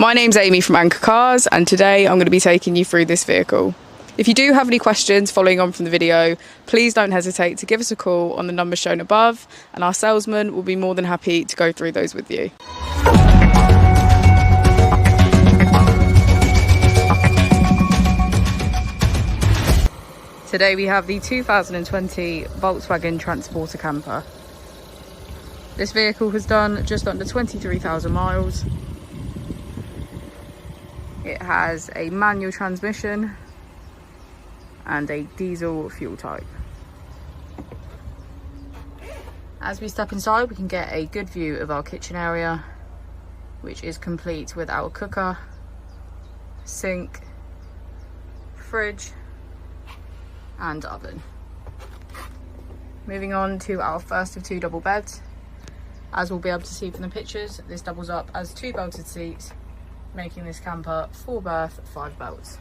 My name's Amy from Anchor Cars, and today I'm going to be taking you through this vehicle. If you do have any questions following on from the video, please don't hesitate to give us a call on the number shown above, and our salesman will be more than happy to go through those with you. Today we have the 2020 Volkswagen Transporter Camper. This vehicle has done just under 23,000 miles. It has a manual transmission and a diesel fuel type. As we step inside, we can get a good view of our kitchen area, which is complete with our cooker, sink, fridge and oven. Moving on to our first of two double beds. As we'll be able to see from the pictures, this doubles up as two belted seats, making this camper 4 berth, 5 belts.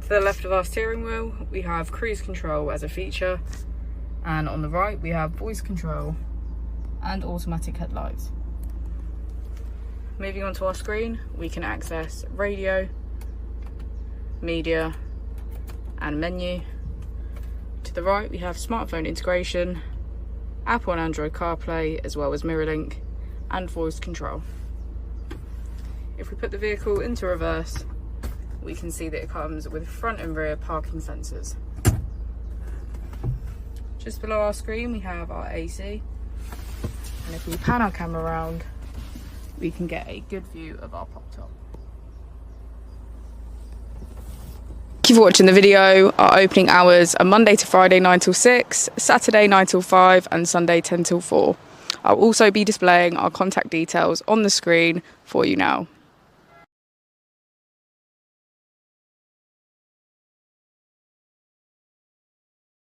To the left of our steering wheel, we have cruise control as a feature, and on the right we have voice control and automatic headlights. Moving on to our screen, we can access radio, media and menu. To the right we have smartphone integration, Apple and Android CarPlay, as well as MirrorLink and voice control. If we put the vehicle into reverse, we can see that it comes with front and rear parking sensors. Just below our screen we have our AC, and if we pan our camera around, we can get a good view of our pop top. Thank you for watching the video. Our opening hours are Monday to Friday 9 till 6, Saturday 9 till 5 and Sunday 10 till 4. I'll also be displaying our contact details on the screen for you now.